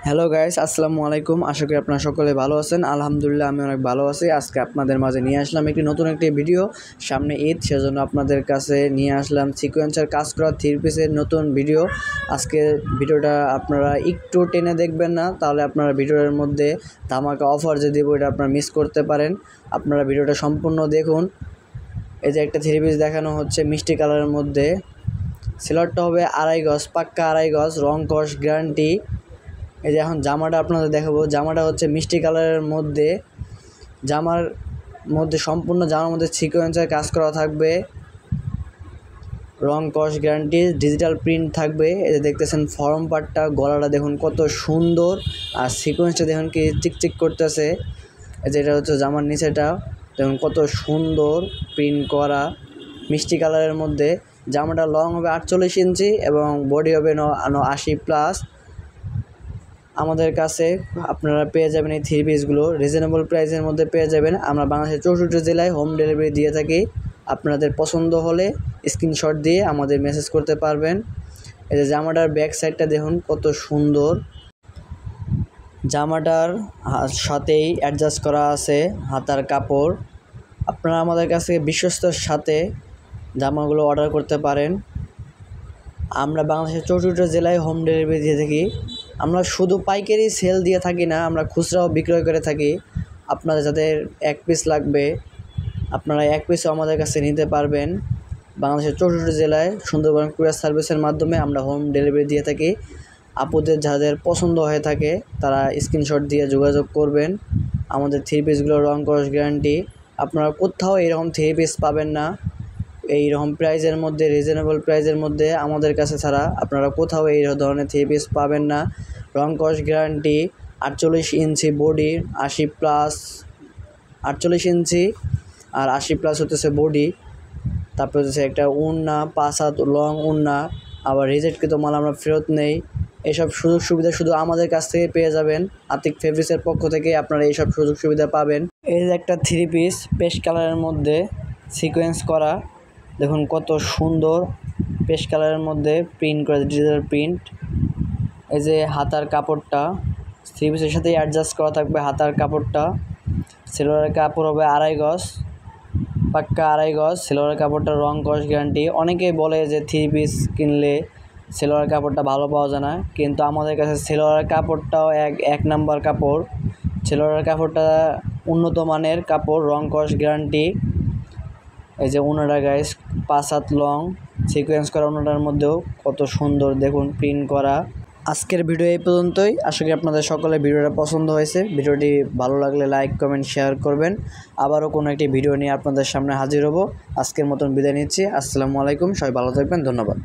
Hello guys, আসসালামু আলাইকুম। আশা করি আপনারা সকলে ভালো আছেন। আলহামদুলিল্লাহ আমি অনেক ভালো আছি। আজকে আপনাদের মাঝে নিয়ে আসলাম নতুন একটি ভিডিও। সামনে ঈদ, সেজন্য আপনাদের কাছে নিয়ে আসলাম সিকোয়েন্সের কাজ করা থ্রি পিসের নতুন ভিডিও। আজকে ভিডিওটা আপনারা একটু টেনে দেখবেন না, তাহলে আপনারা ভিডিওর মধ্যে ধামাকা অফার যে দেবো এটা আপনারা মিস করতে পারেন। আপনারা ভিডিওটা সম্পূর্ণ দেখুন। এই যে একটা থ্রি পিস দেখানো হচ্ছে মিষ্টি কালারের মধ্যে। সেলরটা হবে 2.5 গজ, পাক্কা 2.5 গজ, রং কস গ্যারান্টি। এই যে এখন জামাটা আপনাদের দেখাবো। জামাটা হচ্ছে মিষ্টি কালারের মধ্যে। জামার মধ্যে সম্পূর্ণ জামার মধ্যে সিকোয়েন্সের কাজ করা থাকবে, রং কস গ্যারান্টি, ডিজিটাল প্রিন্ট থাকবে। এই যে দেখতেছেন ফর্ম পার্টটা, গলাটা দেখুন কত সুন্দর, আর সিকোয়েন্সটা দেখুন কি চিকচিক করতেছে। এই যে এটা হচ্ছে জামার নিচেটা, দেখুন কত সুন্দর প্রিন্ট করা মিষ্টি কালারের মধ্যে। জামাটা লং হবে 48 ইঞ্চি এবং বডি হবে 80+। আমাদের কাছে আপনারা পেয়ে যাবেন এই থ্রি পিসগুলো রিজনেবল প্রাইসের মধ্যে পেয়ে যাবেন। আমরা বাংলাদেশের 64 জেলায় হোম ডেলিভারি দিয়ে থাকি। আপনাদের পছন্দ হলে স্ক্রিনশট দিয়ে আমাদের মেসেজ করতে পারবেন। এই যে জামাটার ব্যাক সাইডটা দেখুন কত সুন্দর। জামাটার সাথেই অ্যাডজাস্ট করা আছে হাতার কাপড়। আপনারা আমাদের কাছে বিশ্বস্তর সাথে জামাগুলো অর্ডার করতে পারেন। আমরা বাংলাদেশের 64 জেলায় হোম ডেলিভারি দিয়ে থাকি। আমরা শুধু পাইকারি সেল দিয়ে থাকি না, আমরা খুচরাও বিক্রয় করে থাকি। আপনাদের যাদের এক পিস লাগবে, আপনারা এক পিসও আমাদের কাছে নিতে পারবেন। বাংলাদেশের 64 জেলায় সুন্দরবন কুরিয়ার সার্ভিসের মাধ্যমে আমরা হোম ডেলিভারি দিয়ে থাকি। আপুদের যাদের পছন্দ হয়ে থাকে তারা স্ক্রিনশট দিয়ে যোগাযোগ করবেন। আমাদের থ্রি পিসগুলো রং কস গ্যারান্টি। আপনারা কোথাও এরকম থ্রি পিস পাবেন না এইরকম প্রাইজের মধ্যে, রিজনেবল প্রাইজের মধ্যে। আমাদের কাছে ছাড়া আপনারা কোথাও এই ধরনের থ্রি পিস পাবেন না। রং কস গ্যারান্টি, 48 ইঞ্চি বডি, 80+, 48 ইঞ্চি আর 80+ হতেছে বডি। তারপরে হচ্ছে একটা উন্না, 5 হাত লং উন্না। আবার রিজেক্টকৃত মাল আমরা ফেরত নেই। এইসব সুযোগ সুবিধা শুধু আমাদের কাছ থেকে পেয়ে যাবেন। আতিক ফেব্রিক্সের পক্ষ থেকে আপনারা এইসব সুযোগ সুবিধা পাবেন। এই যে একটা থ্রি পিস পেস্ট কালারের মধ্যে সিকোয়েন্স করা, দেখুন কত সুন্দর পেস্ট কালারের মধ্যে প্রিন্ট করা, ডিজিটাল প্রিন্ট। এই যে হাতার কাপড়টা থ্রি পিসের সাথেই অ্যাডজাস্ট করা থাকবে। হাতার কাপড়টা সেলোয়ারের কাপড় হবে 2.5 গজ, পাক্কা 2.5 গজ। সেলোয়ারের কাপড়টা রং কস গ্যারান্টি। অনেকেই বলে যে থ্রি পিস কিনলে সেলোয়ারের কাপড়টা ভালো পাওয়া যায় না, কিন্তু আমাদের কাছে সেলোয়ারের কাপড়টাও এক নাম্বার কাপড়। সেলোয়ারের কাপড়টা উন্নত মানের কাপড়, রং কস গ্যারান্টি। এই যে ওনাটা গাইস 5 হাত লং সিকোয়েন্স করা, ওনাটার মধ্যেও কত সুন্দর দেখুন প্রিন্ট করা। আজকের ভিডিও এই পর্যন্তই। আশা করি আপনাদের সকলের ভিডিওটা পছন্দ হয়েছে। ভিডিওটি ভালো লাগলে লাইক, কমেন্ট, শেয়ার করবেন। আবারও কোনো একটি ভিডিও নিয়ে আপনাদের সামনে হাজির হব। আজকের মতন বিদায় নিচ্ছি। আসসালামু আলাইকুম। সবাই ভালো থাকবেন। ধন্যবাদ।